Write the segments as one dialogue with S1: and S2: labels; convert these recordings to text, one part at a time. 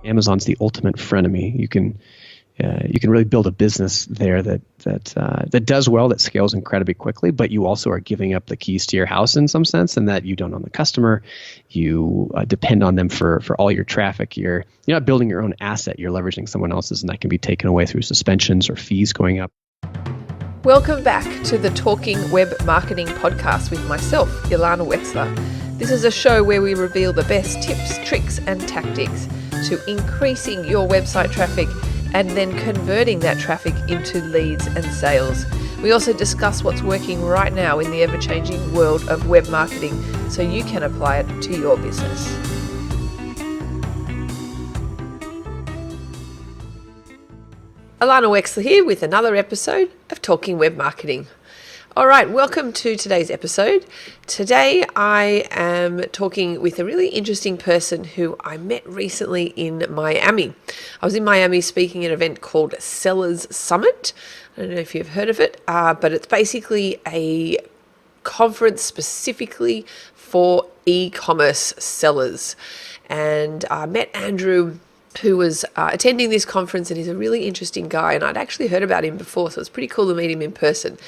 S1: Amazon's the ultimate frenemy. You can really build a business there that does well, that scales incredibly quickly, but you also are giving up the keys to your house in some sense, and that you don't own the customer. You depend on them for all your traffic. You're not building your own asset. You're leveraging someone else's, and that can be taken away through suspensions or fees going up.
S2: Welcome back to the Talking Web Marketing podcast with myself, Ilana Wexler. This is a show where we reveal the best tips, tricks, and tactics to increasing your website traffic and then converting that traffic into leads and sales. We also discuss what's working right now in the ever-changing world of web marketing so you can apply it to your business. Ilana Wexler here with another episode of Talking Web Marketing. All right, welcome to today's episode. Today I am talking with a really interesting person who I met recently in Miami. I was in Miami speaking at an event called Sellers Summit. I don't know if you've heard of it, but it's basically a conference specifically for e-commerce sellers. And I met Andrew, who was attending this conference, and he's a really interesting guy, and I'd actually heard about him before, so it's pretty cool to meet him in person.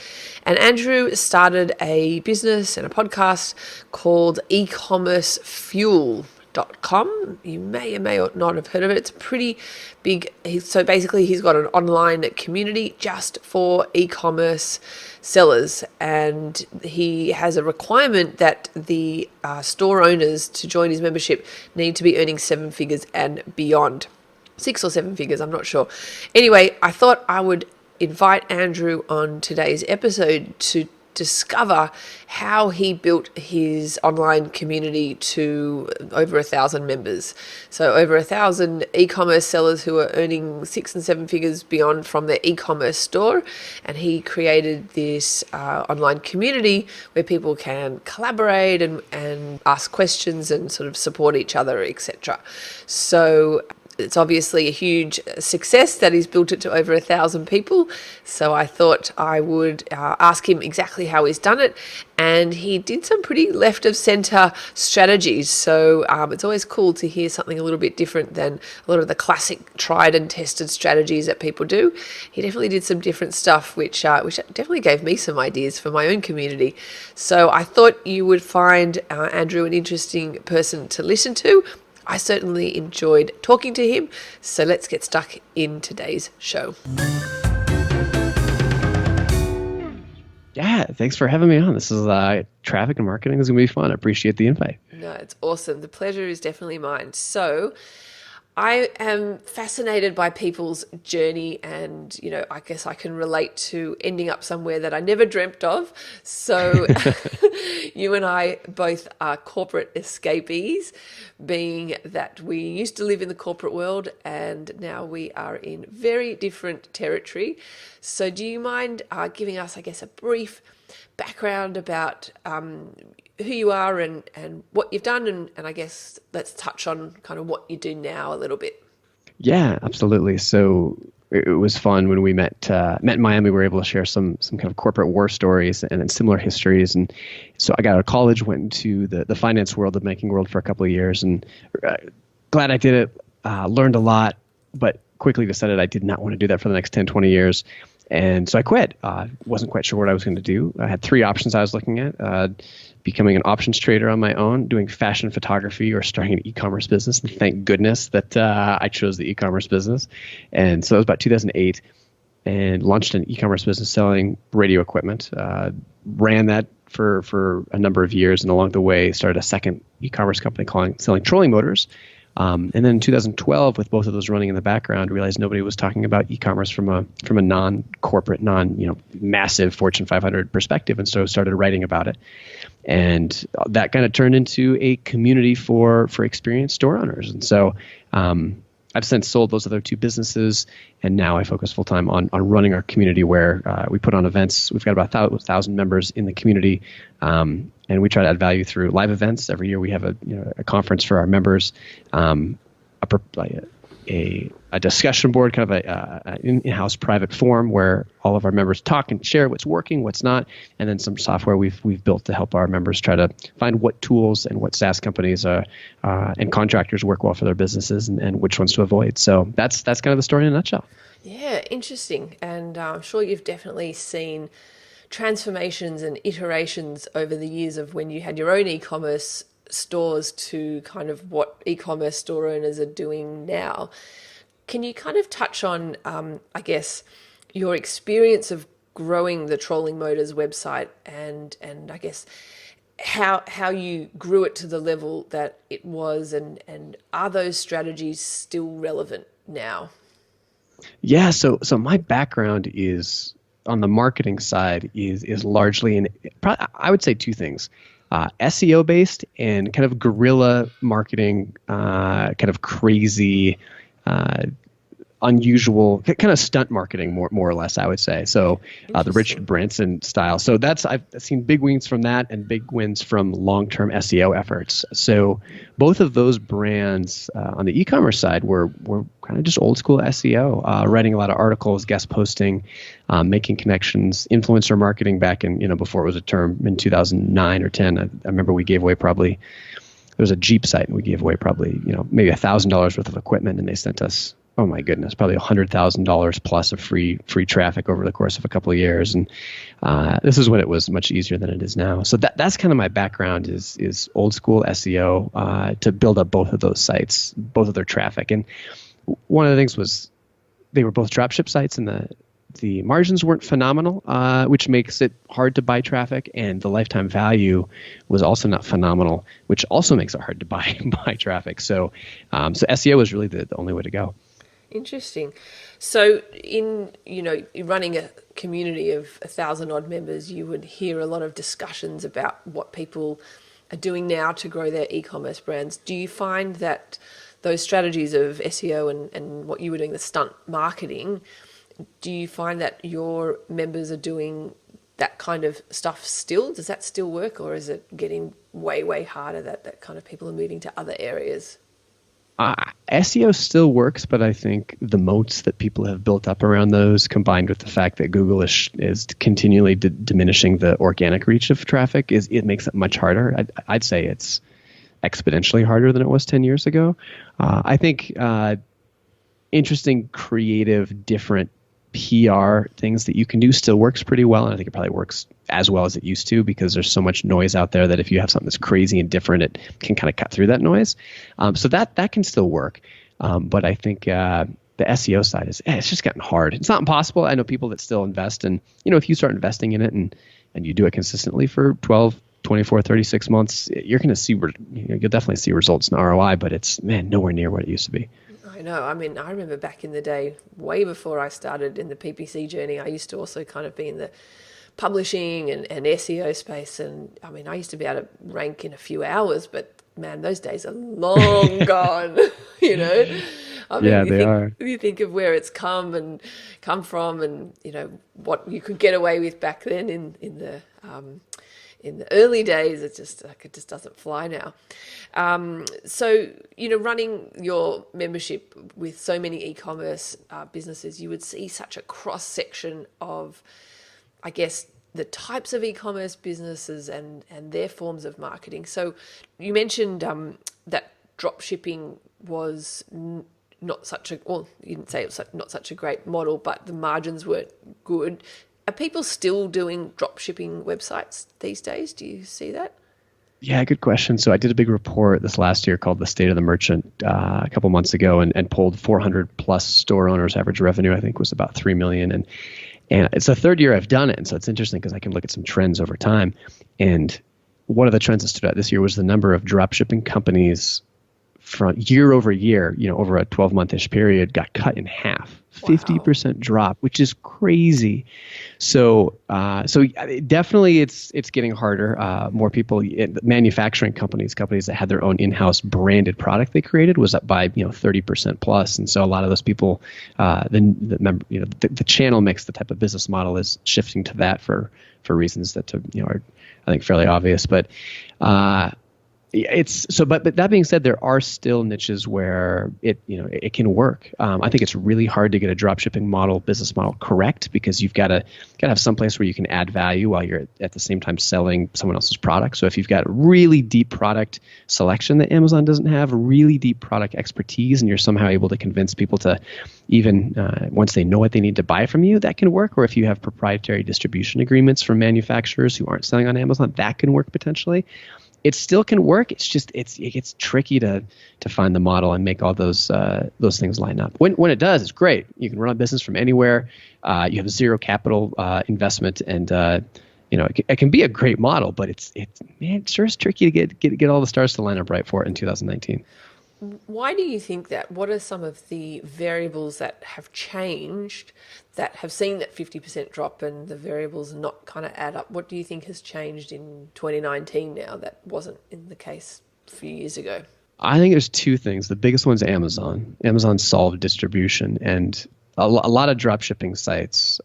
S2: And Andrew started a business and a podcast called ecommercefuel.com. You may or may not have heard of it. It's pretty big. So basically he's got an online community just for e-commerce sellers, and he has a requirement that the store owners to join his membership need to be earning 7 figures and beyond. 6 or 7 figures, I'm not sure. Anyway, I thought I would invite Andrew on today's episode to discover how he built his online community to over 1,000 members. So over 1,000 e-commerce sellers who are earning 6 and 7 figures beyond from their e-commerce store. And he created this online community where people can collaborate and ask questions and sort of support each other, etc. So it's obviously a huge success that he's built it to over 1,000 people. So I thought I would ask him exactly how he's done it. And he did some pretty left of center strategies. So it's always cool to hear something a little bit different than a lot of the classic tried and tested strategies that people do. He definitely did some different stuff, which definitely gave me some ideas for my own community. So I thought you would find Andrew an interesting person to listen to. I certainly enjoyed talking to him, so let's get stuck in today's show.
S1: Yeah, thanks for having me on. This is traffic and marketing is going to be fun. I appreciate the invite.
S2: No, it's awesome. The pleasure is definitely mine. So I am fascinated by people's journey, and, I guess I can relate to ending up somewhere that I never dreamt of. So you and I both are corporate escapees, being that we used to live in the corporate world and now we are in very different territory. So do you mind giving us, I guess, a brief background about who you are and what you've done, and I guess let's touch on kind of what you do now a little bit.
S1: Yeah, absolutely. So it was fun when we met in Miami. We were able to share some kind of corporate war stories and similar histories. And so I got out of college, went into the finance world, the banking world for a couple of years, and glad I did it. Learned a lot, but quickly decided I did not want to do that for the next 10, 20 years. And so I quit. Wasn't quite sure what I was going to do. I had 3 options I was looking at. Becoming an options trader on my own, doing fashion photography, or starting an e-commerce business. And thank goodness that I chose the e-commerce business. And so it was about 2008, and launched an e-commerce business selling radio equipment. Ran that for a number of years, and along the way started a second e-commerce company selling trolling motors. And then in 2012, with both of those running in the background, realized nobody was talking about e-commerce from a non-corporate, massive Fortune 500 perspective, and so started writing about it. And that kind of turned into a community for experienced store owners. And so I've since sold those other 2 businesses, and now I focus full time on running our community, where we put on events. We've got about 1,000 members in the community, and we try to add value through live events. Every year we have a conference for our members, a a discussion board, kind of an in-house private forum where all of our members talk and share what's working, what's not, and then some software we've built to help our members try to find what tools and what SaaS companies and contractors work well for their businesses and which ones to avoid. So that's kind of the story in a nutshell.
S2: Yeah, interesting. And I'm sure you've definitely seen transformations and iterations over the years of when you had your own e-commerce stores to kind of what e-commerce store owners are doing now. Can you kind of touch on, I guess, your experience of growing the Trolling Motors website and I guess how you grew it to the level that it was, and are those strategies still relevant now?
S1: Yeah, so my background is on the marketing side is largely I would say two things. SEO based and kind of guerrilla marketing, kind of crazy, unusual, kind of stunt marketing, more or less, I would say. So the Richard Branson style. So I've seen big wins from that and big wins from long-term SEO efforts. So both of those brands on the e-commerce side were kind of just old school SEO, writing a lot of articles, guest posting, making connections, influencer marketing back in, before it was a term in 2009 or 10. I remember we gave away there was a Jeep site and we gave away probably, maybe $1,000 worth of equipment, and they sent us, oh my goodness, probably $100,000 plus of free traffic over the course of a couple of years. And this is when it was much easier than it is now. So that's kind of my background is old school SEO to build up both of those sites, both of their traffic. And one of the things was they were both dropship sites, and the margins weren't phenomenal, which makes it hard to buy traffic, and the lifetime value was also not phenomenal, which also makes it hard to buy traffic. So SEO was really the only way to go.
S2: Interesting. So in running a community of 1,000 odd members, you would hear a lot of discussions about what people are doing now to grow their e-commerce brands. Do you find that those strategies of SEO and what you were doing, the stunt marketing, do you find that your members are doing that kind of stuff still? Does that still work, or is it getting way, way harder that kind of people are moving to other areas?
S1: SEO still works, but I think the moats that people have built up around those, combined with the fact that Google is continually diminishing the organic reach of traffic, it makes it much harder. I'd say it's exponentially harder than it was 10 years ago. I think interesting, creative, different PR things that you can do still works pretty well, and I think it probably works as well as it used to, because there's so much noise out there that if you have something that's crazy and different, it can kind of cut through that noise. So that can still work, but I think the SEO side it's just getting hard. It's not impossible. I know people that still invest, and if you start investing in it and you do it consistently for 12, 24, 36 months, you're going to see you'll definitely see results in ROI, but it's nowhere near what it used to be.
S2: No, I mean, I remember back in the day, way before I started in the PPC journey, I used to also kind of be in the publishing and SEO space. And I mean, I used to be able to rank in a few hours, but man, those days are long gone, I mean,
S1: yeah, they are.
S2: You think of where it's come from and, what you could get away with back then in the early days. It just doesn't fly now. So, running your membership with so many e-commerce businesses, you would see such a cross section of, I guess, the types of e-commerce businesses and their forms of marketing. So you mentioned that drop shipping was not such a, well, you didn't say it was not such a great model, but the margins weren't good. Are people still doing drop shipping websites these days? Do you see that?
S1: Yeah, good question. So I did a big report this last year called The State of the Merchant a couple months ago, and polled 400 plus store owners. Average revenue, I think, was about $3 million. And it's the third year I've done it. And so it's interesting because I can look at some trends over time. And one of the trends that stood out this year was the number of drop shipping companies from year over year, over a 12-month-ish period, got cut in half. 50% drop, which is crazy. So definitely it's getting harder. More people, manufacturing companies that had their own in-house branded product they created was up by 30% plus. And so a lot of those people, the channel mix, the type of business model is shifting to that for reasons that are I think fairly obvious. But Yeah, but that being said, there are still niches where it can work. I think it's really hard to get a drop shipping business model correct, because you've got to have some place where you can add value while you're at the same time selling someone else's product. So if you've got really deep product selection that Amazon doesn't have, really deep product expertise, and you're somehow able to convince people to even once they know what they need to buy from you, that can work. Or if you have proprietary distribution agreements from manufacturers who aren't selling on Amazon, that can work potentially. It still can work. It's just it gets tricky to find the model and make all those things line up. When it does, it's great. You can run a business from anywhere. You have zero capital investment, and it can be a great model. But it sure is tricky to get all the stars to line up right for it in 2019.
S2: Why do you think that? What are some of the variables that have changed that have seen that 50% drop and the variables not kind of add up? What do you think has changed in 2019 now that wasn't in the case a few years ago?
S1: I think there's two things. The biggest one's Amazon. Amazon solved distribution, and a lot of drop shipping sites.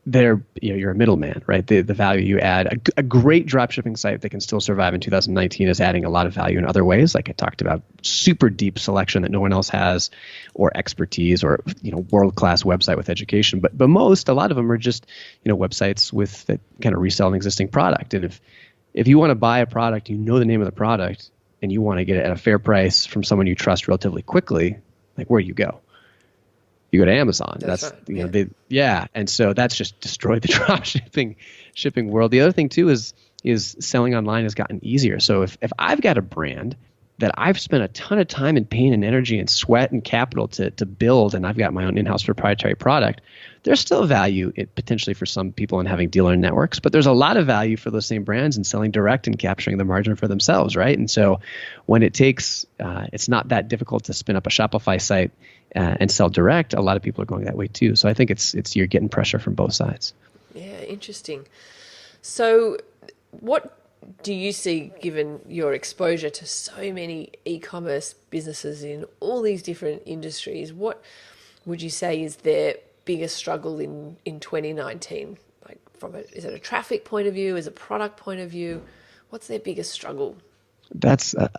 S1: You're a middleman, right? The value you add, a great dropshipping site that can still survive in 2019 is adding a lot of value in other ways, like I talked about, super deep selection that no one else has, or expertise, or world-class website with education. But a lot of them are just websites that kind of resell an existing product. And if you want to buy a product, the name of the product, and you want to get it at a fair price from someone you trust relatively quickly, like where do you go? You go to Amazon.
S2: That's right.
S1: And so that's just destroyed the drop shipping world. The other thing too is selling online has gotten easier. So if I've got a brand that I've spent a ton of time and pain and energy and sweat and capital to build, and I've got my own in-house proprietary product, there's still value potentially for some people in having dealer networks, but there's a lot of value for those same brands in selling direct and capturing the margin for themselves, right? And so when it's not that difficult to spin up a Shopify site and sell direct, a lot of people are going that way too. So I think you're getting pressure from both sides.
S2: Yeah, interesting. So what do you see, given your exposure to so many e-commerce businesses in all these different industries, what would you say is their biggest struggle in 2019? Like is it a traffic point of view? Is it a product point of view? What's their biggest struggle?
S1: That's a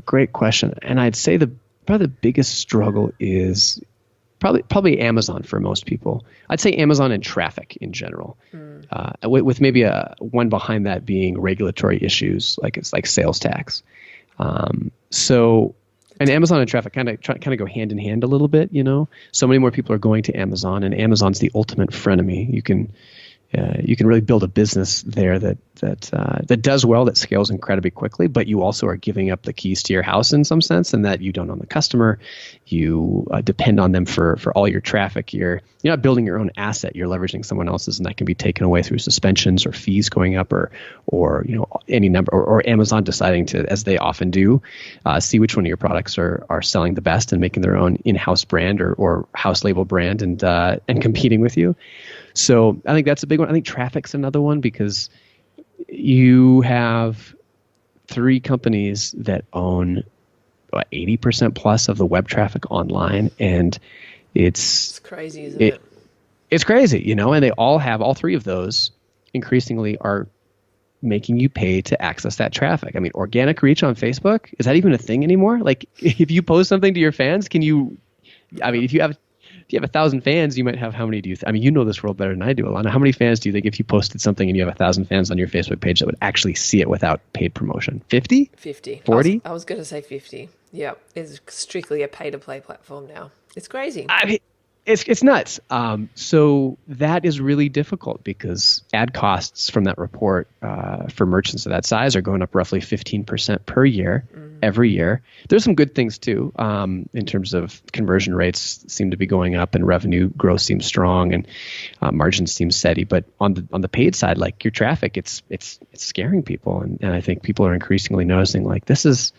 S1: great question. And I'd say probably the biggest struggle is probably Amazon for most people. I'd say Amazon and traffic in general, with maybe one behind that being regulatory issues, like sales tax. And Amazon and traffic kind of go hand in hand a little bit. So many more people are going to Amazon, and Amazon's the ultimate frenemy. You can really build a business there that does well, that scales incredibly quickly, but you also are giving up the keys to your house in some sense, and that you don't own the customer. You depend on them for all your traffic. You're not building your own asset. You're leveraging someone else's, and that can be taken away through suspensions or fees going up, or any number, or Amazon deciding to, as they often do, see which one of your products are selling the best and making their own in-house brand or house label brand and competing with you. So I think that's a big one. I think traffic's another one, because you have 3 companies that own 80% plus of the web traffic online, and it's
S2: crazy, isn't it?
S1: It's crazy, and they all 3 of those increasingly are making you pay to access that traffic. I mean, organic reach on Facebook, is that even a thing anymore? Like, if you post something to your fans, if you have 1,000 fans, you might have, how many do you you know this world better than I do, Ilana. How many fans do you think, if you posted something and you have 1,000 fans on your Facebook page, that would actually see it without paid promotion? 50?
S2: 50.
S1: 40?
S2: I was going to say 50. Yeah, it's strictly a pay-to-play platform now. It's crazy.
S1: It's nuts. So that is really difficult, because ad costs from that report for merchants of that size are going up roughly 15% per year, every year. There's some good things too, in terms of conversion rates seem to be going up, and revenue growth seems strong, and margins seem steady. But on the paid side, like your traffic, it's scaring people, and I think people are increasingly noticing this is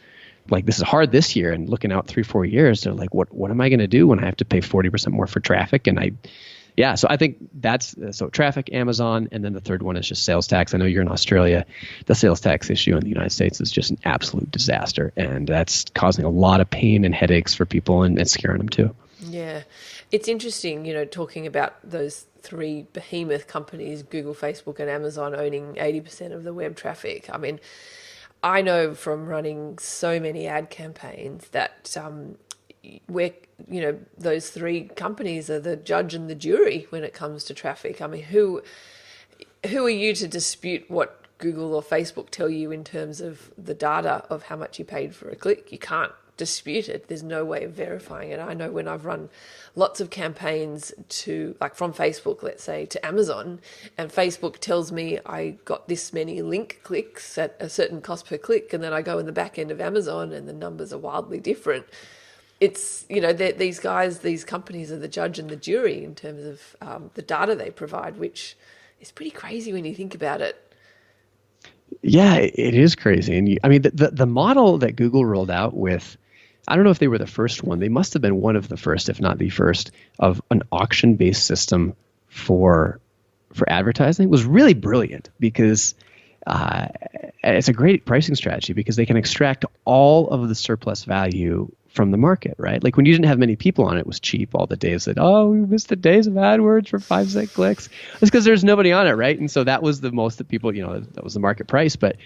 S1: hard this year, and looking out 3-4 years, they're like, what am I going to do when I have to pay 40% more for traffic? And so I think that's traffic, Amazon, and then the third one is just sales tax. I know you're in Australia. The sales tax issue in the United States is just an absolute disaster, and that's causing a lot of pain and headaches for people, and it's scaring them too.
S2: Yeah. It's interesting, talking about those 3 behemoth companies, Google, Facebook, and Amazon, owning 80% of the web traffic. I mean, I know from running so many ad campaigns that where those three companies are the judge and the jury when it comes to traffic. I mean, who are you to dispute what Google or Facebook tell you in terms of the data of how much you paid for a click? You can't dispute it. There's no way of verifying it. I know when I've run lots of campaigns to, like from Facebook, let's say, to Amazon, and Facebook tells me I got this many link clicks at a certain cost per click, and then I go in the back end of Amazon and the numbers are wildly different. It's, these guys, these companies are the judge and the jury in terms of the data they provide, which is pretty crazy when you think about it.
S1: Yeah, it is crazy. And I mean, the model that Google rolled out with, I don't know if they were the first one. They must have been one of the first, if not the first, of an auction-based system for advertising was really brilliant because it's a great pricing strategy because they can extract all of the surplus value from the market, right? Like when you didn't have many people on it, it was cheap. All the days that, we missed the days of AdWords for 5 cent clicks. It's because there's nobody on it, right? And so that was the most that people, that was the market price. But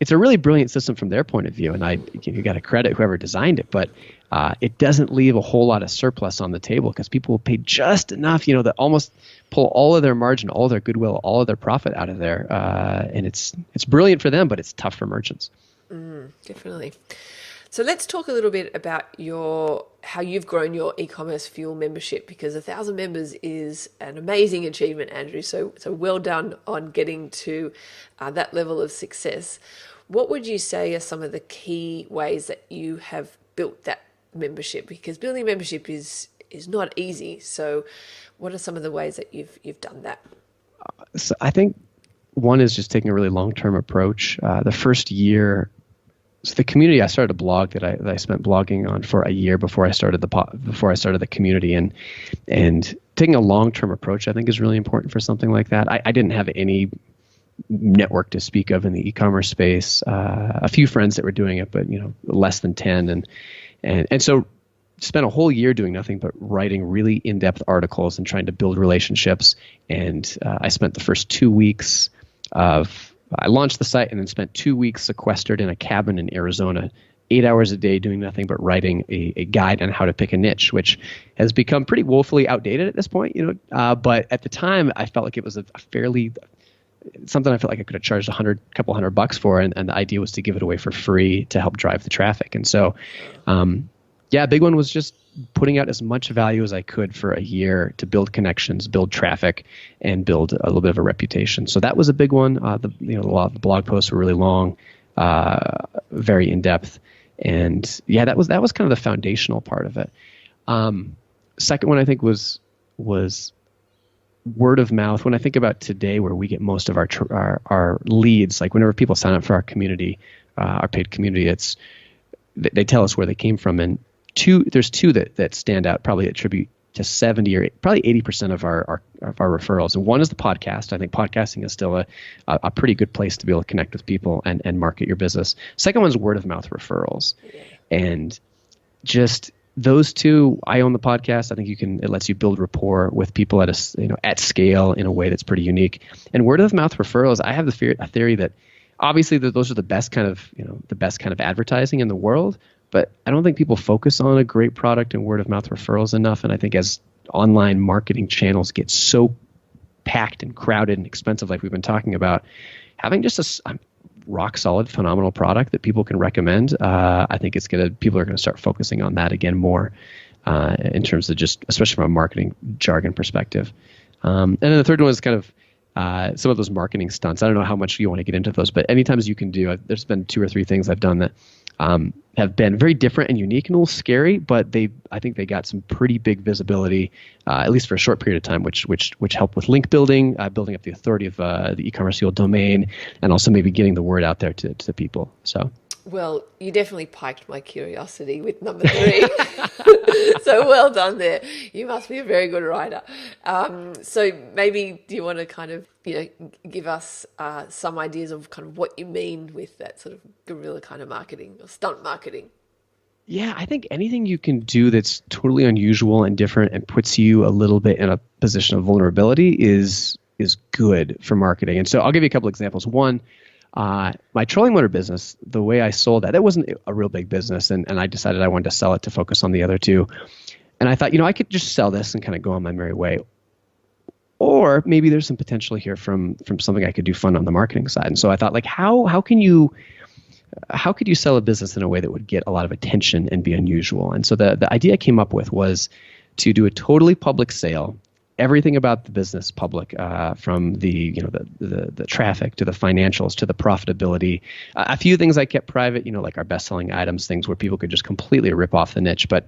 S1: it's a really brilliant system from their point of view. And you got to credit whoever designed it, but it doesn't leave a whole lot of surplus on the table because people will pay just enough, that almost pull all of their margin, all of their goodwill, all of their profit out of there. And it's brilliant for them, but it's tough for merchants.
S2: Definitely. So let's talk a little bit about how you've grown your e-commerce fuel membership, because 1,000 members is an amazing achievement, Andrew. So well done on getting to that level of success. What would you say are some of the key ways that you have built that membership? Because building a membership is not easy. So what are some of the ways that you've done that?
S1: So I think one is just taking a really long-term approach. The first year, so the community, I started a blog that I spent blogging on for a year before I started the community, and taking a long-term approach I think is really important for something like that. I didn't have any network to speak of in the e-commerce space. A few friends that were doing it, but less than 10, and so spent a whole year doing nothing but writing really in-depth articles and trying to build relationships. And I spent the first 2 weeks I launched the site and then spent 2 weeks sequestered in a cabin in Arizona, 8 hours a day doing nothing but writing a guide on how to pick a niche, which has become pretty woefully outdated at this point, but at the time I felt like it was something I felt like I could have charged couple hundred bucks for. And the idea was to give it away for free to help drive the traffic. And so, a big one was just putting out as much value as I could for a year to build connections, build traffic, and build a little bit of a reputation. So that was a big one. A lot of the blog posts were really long, very in depth, and that was kind of the foundational part of it. Second one I think was word of mouth. When I think about today, where we get most of our leads, like whenever people sign up for our community, our paid community, they tell us where they came from, and there's two that stand out, probably attribute to 70 or probably 80% of our referrals. And one is the podcast. I think podcasting is still a pretty good place to be able to connect with people and market your business. Second one is word of mouth referrals. Yeah. And just those two, I own the podcast. I think it lets you build rapport with people at scale in a way that's pretty unique. And word of mouth referrals, I have a theory that obviously those are the best kind of advertising in the world. But I don't think people focus on a great product and word of mouth referrals enough. And I think as online marketing channels get so packed and crowded and expensive, like we've been talking about, having just a rock solid, phenomenal product that people can recommend, I think people are going to start focusing on that again more in terms of just, especially from a marketing jargon perspective. And then the third one is kind of some of those marketing stunts. I don't know how much you want to get into those, but anytime you can do, there's been 2 or 3 things I've done that have been very different and unique and a little scary, but I think they got some pretty big visibility, at least for a short period of time, which helped with link building, building up the authority of the e-commerce fuel domain, and also maybe getting the word out there to people. So.
S2: Well, you definitely piqued my curiosity with number 3. So well done there. You must be a very good writer. So maybe do you want to kind of, give us some ideas of kind of what you mean with that sort of guerrilla kind of marketing or stunt marketing?
S1: Yeah, I think anything you can do that's totally unusual and different and puts you a little bit in a position of vulnerability is good for marketing. And so I'll give you a couple examples. One, My trolling motor business, the way I sold that, that wasn't a real big business, and I decided I wanted to sell it to focus on the other two. And I thought, I could just sell this and kind of go on my merry way. Or maybe there's some potential here from something I could do fun on the marketing side. And so I thought, like, how could you sell a business in a way that would get a lot of attention and be unusual? And so the idea I came up with was to do a totally public sale, everything about the business public, from the traffic to the financials to the profitability. A few things I kept private, like our best-selling items, things where people could just completely rip off the niche. But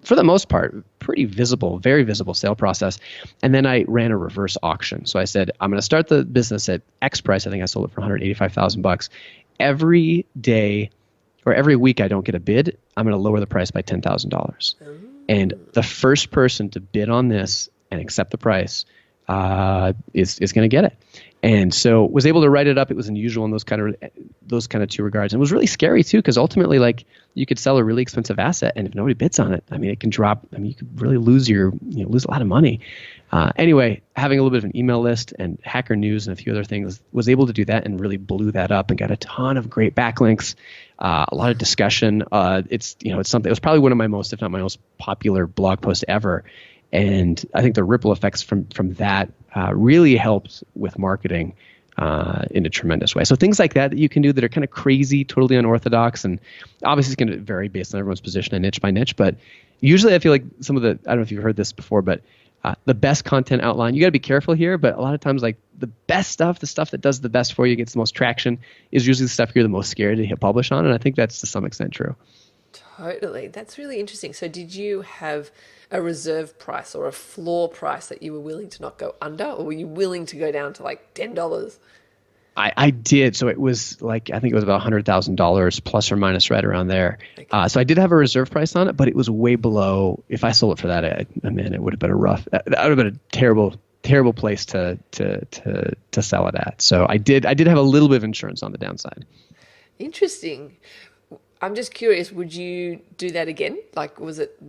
S1: for the most part, pretty visible, very visible sale process. And then I ran a reverse auction. So I said, I'm going to start the business at X price. I think I sold it for $185,000. Every day or every week I don't get a bid, I'm going to lower the price by $10,000. And the first person to bid on this and accept the price is going to get it. And so was able to write it up. It was unusual in those kind of two regards. And it was really scary too, because ultimately, like, you could sell a really expensive asset, and if nobody bids on it, I mean, it can drop. I mean, you could really lose lose a lot of money. Anyway, having a little bit of an email list and Hacker News and a few other things, was able to do that and really blew that up and got a ton of great backlinks, a lot of discussion. It's something. It was probably one of my most, if not my most popular blog post ever. And I think the ripple effects from that really helped with marketing in a tremendous way. So things like that you can do that are kind of crazy, totally unorthodox, and obviously it's going to vary based on everyone's position and niche by niche. But usually I feel like some of the, I don't know if you've heard this before, but the best content outline, you got to be careful here, but a lot of times, like, the best stuff, the stuff that does the best for you, gets the most traction, is usually the stuff you're the most scared to hit publish on. And I think that's to some extent true.
S2: Totally. That's really interesting. So did you have a reserve price or a floor price that you were willing to not go under, or were you willing to go down to like $10?
S1: I did. So it was like, I think it was about $100,000 plus or minus, right around there. Okay. So I did have a reserve price on it, but it was way below. If I sold it for that, it would have been that would have been a terrible place to sell it at. So I did have a little bit of insurance on the downside.
S2: Interesting. I'm just curious, would you do that again? Like, was it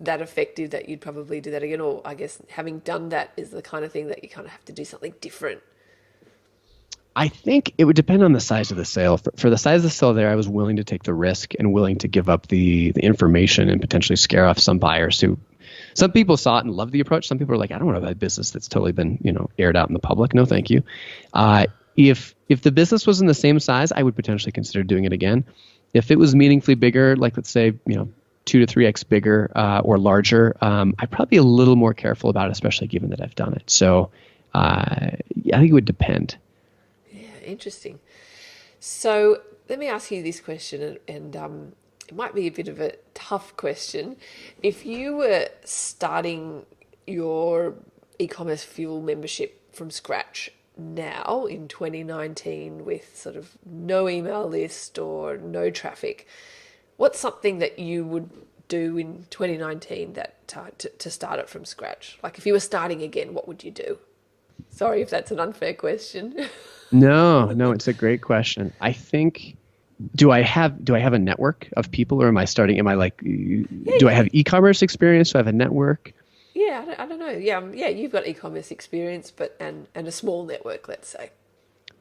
S2: that effective that you'd probably do that again? Or I guess having done that is the kind of thing that you kind of have to do something different.
S1: I think it would depend on the size of the sale. For the size of the sale there, I was willing to take the risk and willing to give up the information and potentially scare off some buyers who, some people saw it and loved the approach. Some people are like, I don't want to buy a business that's totally been, aired out in the public. No, thank you. If the business was in the same size, I would potentially consider doing it again. If it was meaningfully bigger, like let's say, 2 to 3x bigger or larger, I'd probably be a little more careful about it, especially given that I've done it. So I think it would depend.
S2: Interesting. So let me ask you this question, and it might be a bit of a tough question. If you were starting your e-commerce fuel membership from scratch now in 2019 with sort of no email list or no traffic, what's something that you would do in 2019 that to start it from scratch? Like, if you were starting again, what would you do? Sorry if that's an unfair question.
S1: No, it's a great question. I think, do I have a network of people, or am I do I have e-commerce experience? Do I have a network?
S2: Yeah, I don't know. Yeah, you've got e-commerce experience, but and a small network, let's say.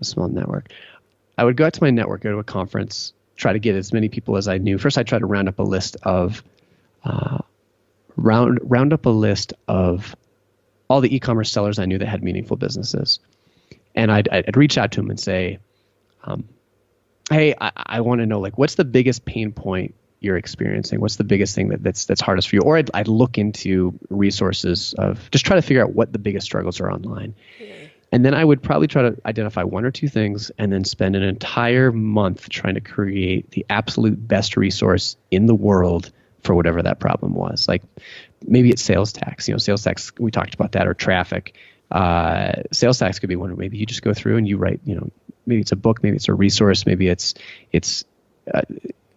S1: A small network. I would go out to my network, go to a conference, try to get as many people as I knew. First, I tried to round up a list of all the e-commerce sellers I knew that had meaningful businesses. And I'd reach out to them and say, hey, I want to know, like, what's the biggest pain point you're experiencing? What's the biggest thing that's hardest for you? Or I'd look into resources of just try to figure out what the biggest struggles are online. Yeah. And then I would probably try to identify one or two things and then spend an entire month trying to create the absolute best resource in the world for whatever that problem was. Like, maybe it's sales tax. Sales tax, we talked about that, or traffic. Sales tax could be one where maybe you just go through and you write, maybe it's a book, maybe it's a resource, maybe it's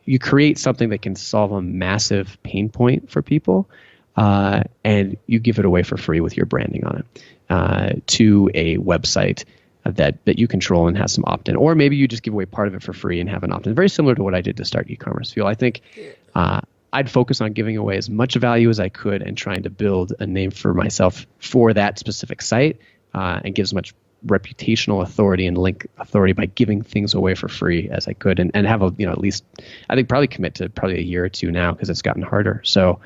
S1: you create something that can solve a massive pain point for people, and you give it away for free with your branding on it to a website that you control and has some opt-in. Or maybe you just give away part of it for free and have an opt-in. Very similar to what I did to start e-commerce fuel. I think I'd focus on giving away as much value as I could and trying to build a name for myself for that specific site, and give as much reputational authority and link authority by giving things away for free as I could, and have a, at least, I think probably commit to probably a year or two now because it's gotten harder. So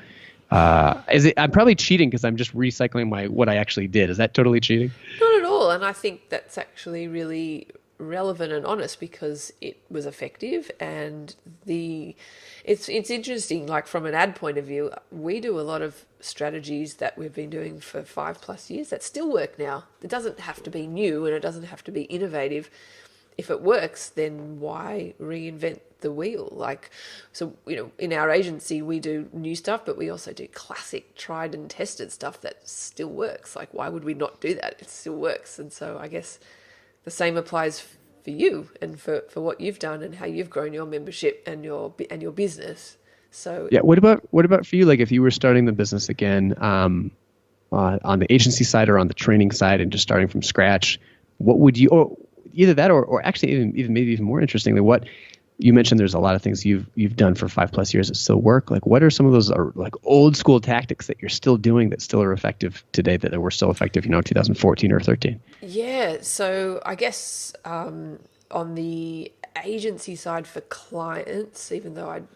S1: I'm probably cheating because I'm just recycling what I actually did. Is that totally cheating?
S2: Not at all. And I think that's actually really relevant and honest because it was effective. And it's interesting, like from an ad point of view, we do a lot of strategies that we've been doing for 5+ years that still work now. It doesn't have to be new and it doesn't have to be innovative. If it works, then why reinvent the wheel? Like, so, in our agency, we do new stuff, but we also do classic, tried and tested stuff that still works. Like, why would we not do that? It still works. And so I guess the same applies for you and for what you've done and how you've grown your membership and your business. So
S1: yeah, what about for you? Like, if you were starting the business again, on the agency side or on the training side, and just starting from scratch, what would you, or either that, or actually even maybe even more interestingly, what you mentioned, there's a lot of things you've done for 5+ years that still work. Like, what are some of those like old school tactics that you're still doing that still are effective today, that were still effective, 2014 or 13?
S2: Yeah, so I guess on the agency side for clients, even though I'm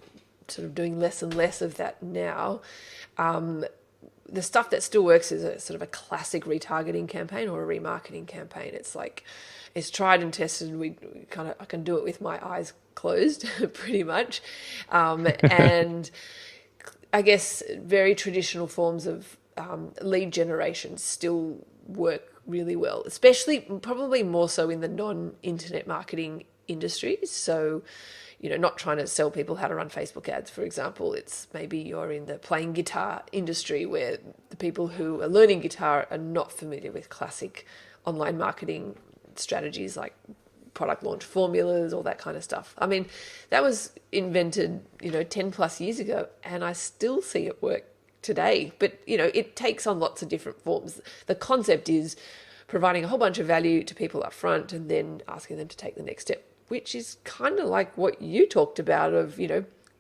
S2: sort of doing less and less of that now, the stuff that still works is a sort of a classic retargeting campaign or a remarketing campaign. It's like, it's tried and tested. I can do it with my eyes closed pretty much. And I guess very traditional forms of lead generation still work really well, especially probably more so in the non-internet marketing industries. So, not trying to sell people how to run Facebook ads, for example. It's maybe you're in the playing guitar industry where the people who are learning guitar are not familiar with classic online marketing strategies like product launch formulas, all that kind of stuff. I mean, that was invented, 10+ years ago, and I still see it work today. But, it takes on lots of different forms. The concept is providing a whole bunch of value to people up front and then asking them to take the next step, which is kind of like what you talked about of,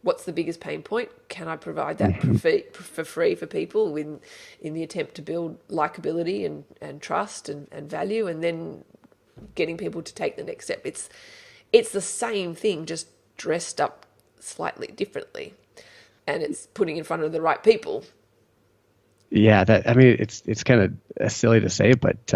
S2: what's the biggest pain point? Can I provide that for free for people in the attempt to build likability and trust and value, and then getting people to take the next step. It's the same thing, just dressed up slightly differently, and it's putting in front of the right people.
S1: Yeah, it's kind of silly to say, but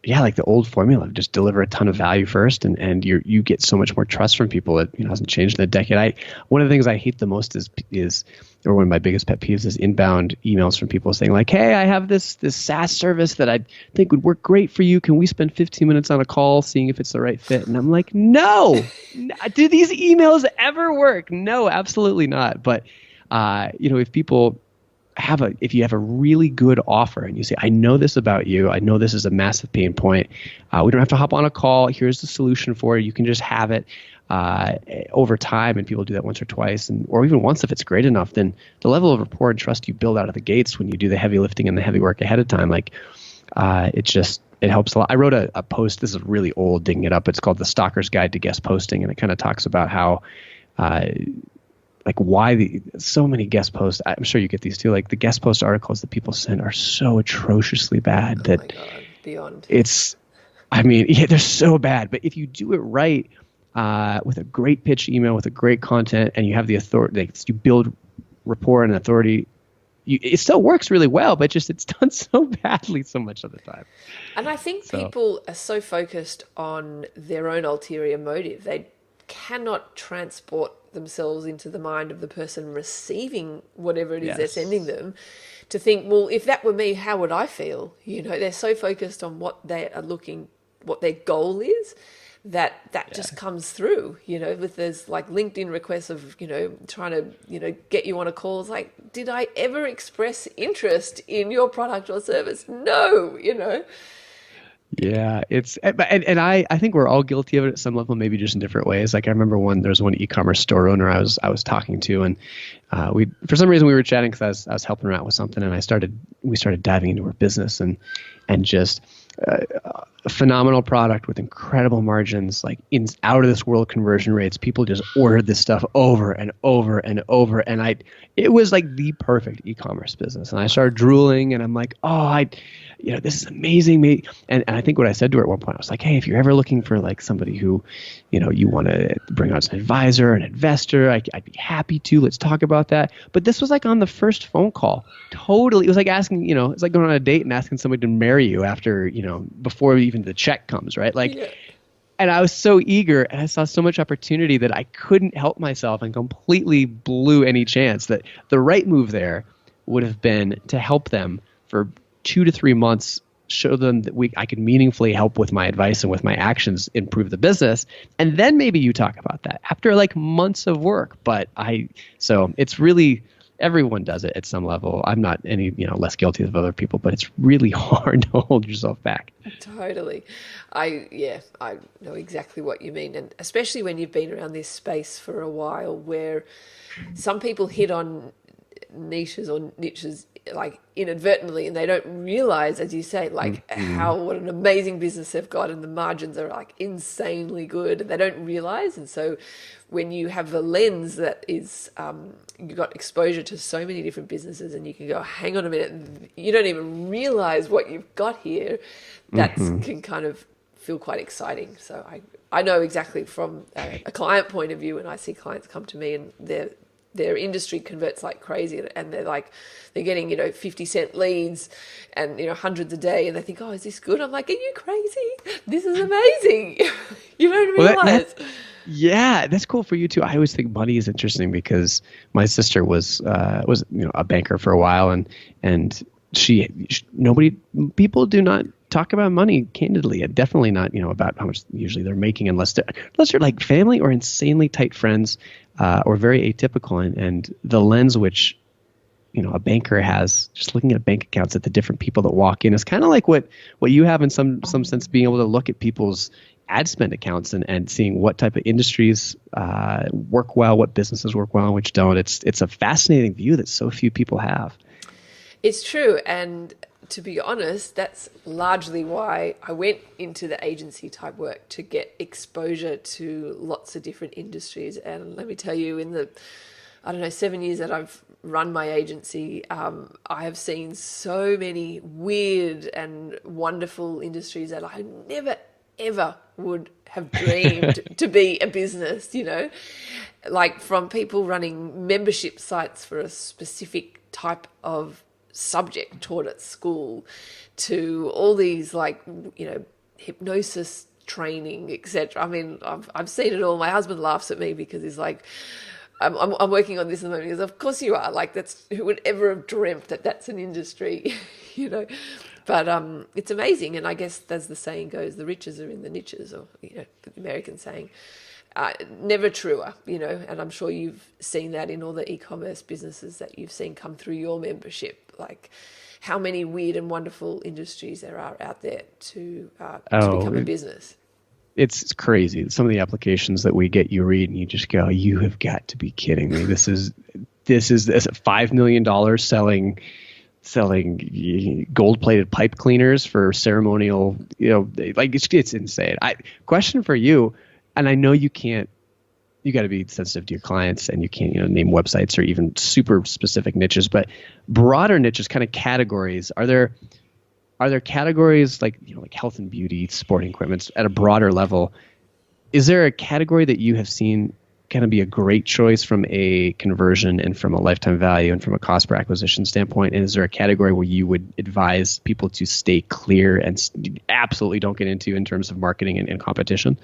S1: yeah, like the old formula of just deliver a ton of value first, and you get so much more trust from people. It hasn't changed in a decade. One of the things I hate the most is or one of my biggest pet peeves is inbound emails from people saying like, "Hey, I have this SaaS service that I think would work great for you. Can we spend 15 minutes on a call seeing if it's the right fit?" And I'm like, no, do these emails ever work? No, absolutely not. But if people if you have a really good offer and you say, I know this about you, I know this is a massive pain point, we don't have to hop on a call, here's the solution for it, you can just have it over time, and people do that once or twice, or even once if it's great enough, then the level of rapport and trust you build out of the gates when you do the heavy lifting and the heavy work ahead of time, like it helps a lot. I wrote a post, this is really old, digging it up, it's called The Stalker's Guide to Guest Posting, and it kind of talks about how like why so many guest posts, I'm sure you get these too, like the guest post articles that people send are so atrociously bad that
S2: my God, beyond.
S1: They're so bad. But if you do it right, with a great pitch email, with a great content, and you have the authority, like, you build rapport and authority, it still works really well, but just it's done so badly so much of the time.
S2: And I think people are so focused on their own ulterior motive. They cannot transport themselves into the mind of the person receiving whatever it is they're sending them, to think, well, if that were me, how would I feel? They're so focused on what they are what their goal is, that just comes through, with there's like LinkedIn requests of, trying to, get you on a call. It's like, did I ever express interest in your product or service? No,
S1: Yeah, I think we're all guilty of it at some level, maybe just in different ways. Like I remember there's one e-commerce store owner I was talking to, and for some reason we were chatting because I was helping her out with something, and we started diving into her business and just a phenomenal product with incredible margins, like in out of this world conversion rates. People just ordered this stuff over and over and over, and it was like the perfect e-commerce business. And I started drooling, and I'm like, oh, this is amazing. And I think what I said to her at one point, I was like, hey, if you're ever looking for like somebody who, you want to bring on as an advisor, an investor, I'd be happy to. Let's talk about that. But this was like on the first phone call. Totally, it was like asking, it's like going on a date and asking somebody to marry you after, before even the check comes, right? Like, yeah. And I was so eager, and I saw so much opportunity that I couldn't help myself, and completely blew any chance. That the right move there would have been to help them for 2 to 3 months, show them that I could meaningfully help with my advice and with my actions improve the business, and then maybe you talk about that after like months of work. So it's really, everyone does it at some level. I'm not any less guilty of other people, but it's really hard to hold yourself back.
S2: Totally. I know exactly what you mean, and especially when you've been around this space for a while, where some people hit on niches or niches like inadvertently, and they don't realize, as you say, like what an amazing business they've got, and the margins are like insanely good, and they don't realize. And so when you have a lens that is you've got exposure to so many different businesses, and you can go, hang on a minute, you don't even realize what you've got here, that can kind of feel quite exciting. So I know exactly from a client point of view, when I see clients come to me and their industry converts like crazy, and they're getting 50-cent leads and hundreds a day, and they think, oh, is this good? I'm like, are you crazy? This is amazing. You don't realize.
S1: Yeah, that's cool for you too. I always think money is interesting because my sister was a banker for a while, and people do not talk about money candidly, and definitely not about how much usually they're making, unless they're like family or insanely tight friends, or very atypical. And the lens which a banker has, just looking at bank accounts at the different people that walk in, is kind of like what you have in some sense, being able to look at people's ad spend accounts and seeing what type of industries work well, what businesses work well, and which don't. It's a fascinating view that so few people have.
S2: It's true, and to be honest, that's largely why I went into the agency type work, to get exposure to lots of different industries. And let me tell you, in the 7 years that I've run my agency, I have seen so many weird and wonderful industries that I never ever would have dreamed to be a business, like from people running membership sites for a specific type of subject taught at school, to all these hypnosis training, etc. I mean, I've seen it all. My husband laughs at me because he's like, I'm working on this at the moment. He goes, of course you are. Like, who would ever have dreamt that that's an industry, But it's amazing. And I guess, as the saying goes, the riches are in the niches, or the American saying. Never truer, and I'm sure you've seen that in all the e-commerce businesses that you've seen come through your membership, like how many weird and wonderful industries there are out there to become a business.
S1: It's crazy. Some of the applications that we get, you read and you just go, you have got to be kidding me. This is $5 million selling gold-plated pipe cleaners for ceremonial, it's insane. Question for you, and I know you can't, you got to be sensitive to your clients, and you can't, name websites or even super specific niches, but broader niches, kind of categories. Are there categories like health and beauty, sporting equipment at a broader level? Is there a category that you have seen kind of be a great choice from a conversion and from a lifetime value and from a cost per acquisition standpoint? And is there a category where you would advise people to stay clear and absolutely don't get into in terms of marketing and competition?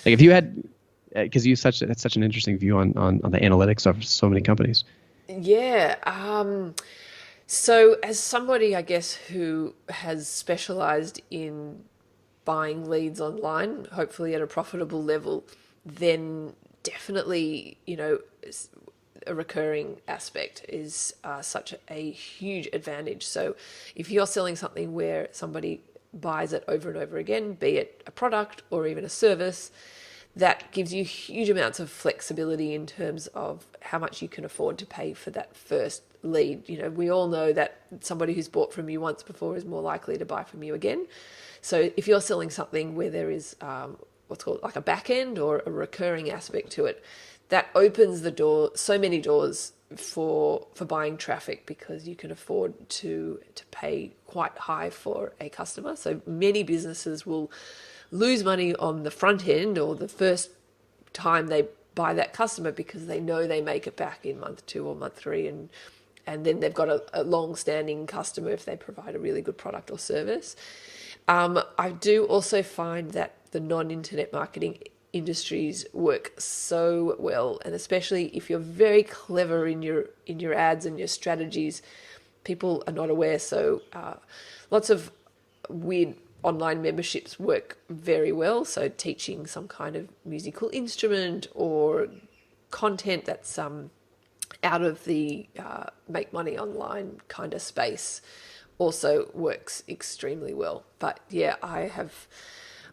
S1: Like, if you had, because that's such an interesting view on the analytics of so many companies.
S2: Yeah. So as somebody, I guess, who has specialized in buying leads online, hopefully at a profitable level, then definitely, a recurring aspect is such a huge advantage. So if you're selling something where somebody buys it over and over again, be it a product or even a service, that gives you huge amounts of flexibility in terms of how much you can afford to pay for that first lead. You know, we all know that somebody who's bought from you once before is more likely to buy from you again. So if you're selling something where there is what's called like a back end or a recurring aspect to it, that opens the door, so many doors for buying traffic, because you can afford to pay quite high for a customer. So many businesses will lose money on the front end or the first time they buy that customer, because they know they make it back in month 2 or month 3, and then they've got a long-standing customer if they provide a really good product or service. I do also find that the non-internet marketing industries work so well, and especially if you're very clever in your ads and your strategies, people are not aware. So lots of weird online memberships work very well. So teaching some kind of musical instrument or content that's out of the make money online kind of space also works extremely well. But yeah, I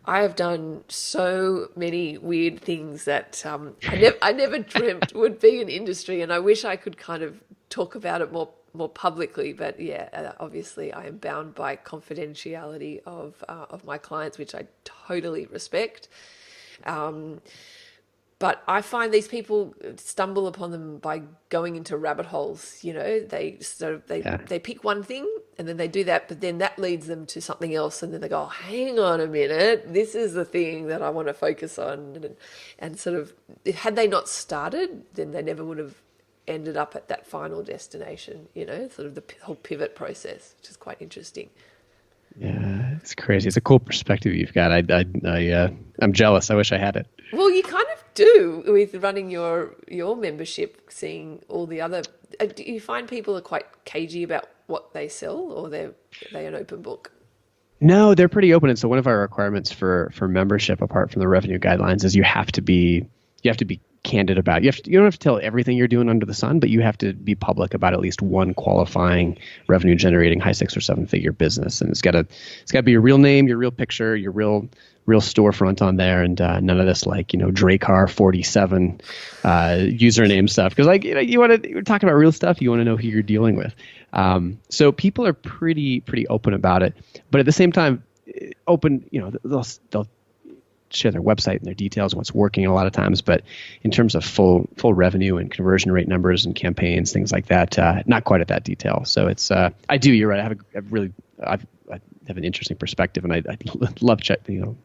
S2: have done so many weird things that I never dreamt would be an industry, and I wish I could kind of talk about it more publicly. But yeah, obviously I am bound by confidentiality of my clients, which I totally respect. But I find these people stumble upon them by going into rabbit holes. You know, they pick one thing and then they do that, but then that leads them to something else, and then they go, oh, hang on a minute, this is the thing that I want to focus on. And sort of, had they not started, then they never would have ended up at that final destination. You know, sort of the whole pivot process, which is quite interesting.
S1: Yeah, it's crazy. It's a cool perspective you've got. I'm jealous. I wish I had it.
S2: Well, you kind of do with running your membership, seeing all the other. Do you find people are quite cagey about what they sell, or they an open book?
S1: No, they're pretty open. And so one of our requirements for membership, apart from the revenue guidelines, is you have to be candid about it. You don't have to tell everything you're doing under the sun, but you have to be public about at least one qualifying revenue generating high 6 or 7 figure business. And it's got to be your real name, your real picture, your real storefront on there, and none of this like, Dracar 47 username stuff. Because you're talking about real stuff, you want to know who you're dealing with. So people are pretty open about it, but at the same time, open. They'll share their website and their details and what's working a lot of times, but in terms of full revenue and conversion rate numbers and campaigns, things like that, not quite at that detail. So it's you're right. I have an interesting perspective, and I love checking.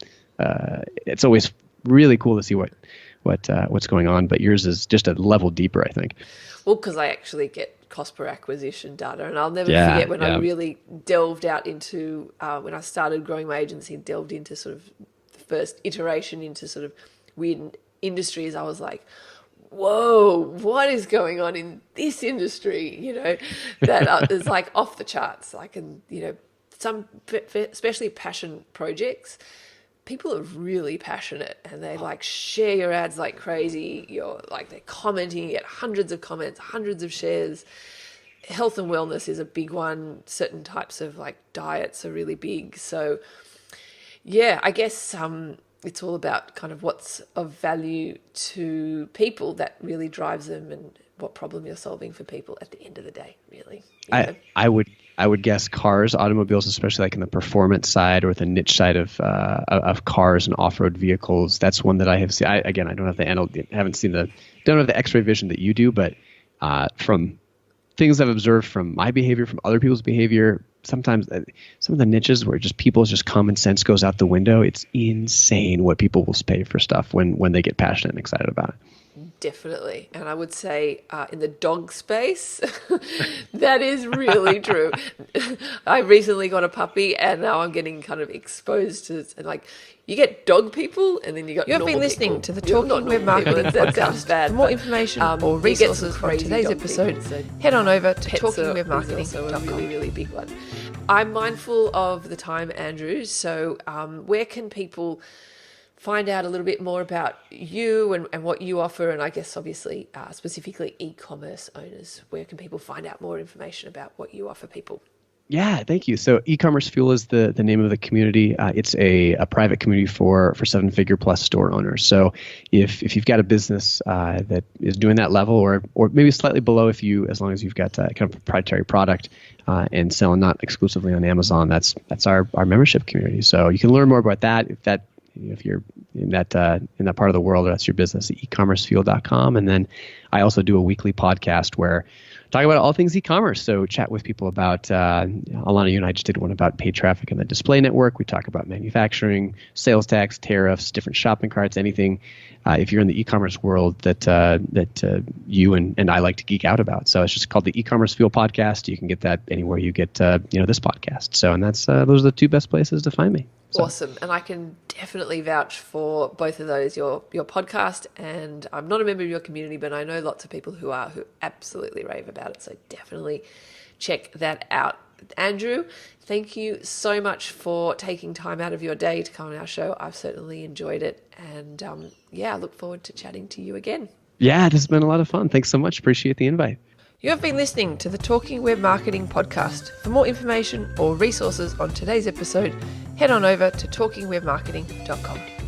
S1: It's always really cool to see what's going on, but yours is just a level deeper, I think.
S2: Well, because I actually get cost per acquisition data, and I'll never forget when I really delved out into when I started growing my agency, delved into sort of first iteration into sort of weird industries. I was like, whoa, what is going on in this industry? That is like off the charts. Like, and some especially passion projects, people are really passionate and they like share your ads like crazy. They're commenting, you get hundreds of comments, hundreds of shares. Health and wellness is a big one. Certain types of like diets are really big. So yeah, I guess it's all about kind of what's of value to people that really drives them, and what problem you're solving for people at the end of the day, really.
S1: I would guess cars, automobiles, especially like in the performance side or the niche side of cars and off-road vehicles. That's one that I have seen. I don't have don't have the X-ray vision that you do, but from things I've observed from my behavior, from other people's behavior, sometimes some of the niches where people's just common sense goes out the window. It's insane what people will pay for stuff when they get passionate and excited about it.
S2: Definitely. And I would say in the dog space, that is really true. I recently got a puppy, and now I'm getting kind of exposed to, and like, you get dog people, and then you got
S3: You've been listening
S2: people.
S3: to the Talking Web Marketing
S2: That sounds
S3: podcast.
S2: bad.
S3: For more information or resources from today's episode, head on over to talkingwebmarketing.com.
S2: So a really, really big one. I'm mindful of the time, Andrew. So where can people find out a little bit more about you and what you offer? And I guess obviously specifically e-commerce owners, where can people find out more information about what you offer people?
S1: Yeah, thank you. So e-commerce fuel is the name of the community. It's a private community for seven-figure plus store owners. So if you've got a business that is doing that level, or maybe slightly below, as long as you've got kind of proprietary product and selling not exclusively on Amazon, that's our membership community. So you can learn more about that if you're in that part of the world, or that's your business, at ecommercefuel.com. And then I also do a weekly podcast where talk about all things e-commerce. So chat with people about, Ilana, you and I just did one about paid traffic and the display network. We talk about manufacturing, sales tax, tariffs, different shopping carts, anything if you're in the e-commerce world that you and I like to geek out about. So it's just called the E-commerce Fuel Podcast. You can get that anywhere you get this podcast. So, and that's those are the two best places to find me. So.
S2: Awesome. And I can definitely vouch for both of those, your podcast, and I'm not a member of your community, but I know lots of people who absolutely rave about it. So definitely check that out. Andrew, thank you so much for taking time out of your day to come on our show. I've certainly enjoyed it. And I look forward to chatting to you again.
S1: Yeah, this has been a lot of fun. Thanks so much. Appreciate the invite.
S3: You have been listening to the Talking Web Marketing podcast. For more information or resources on today's episode, head on over to talkingwebmarketing.com.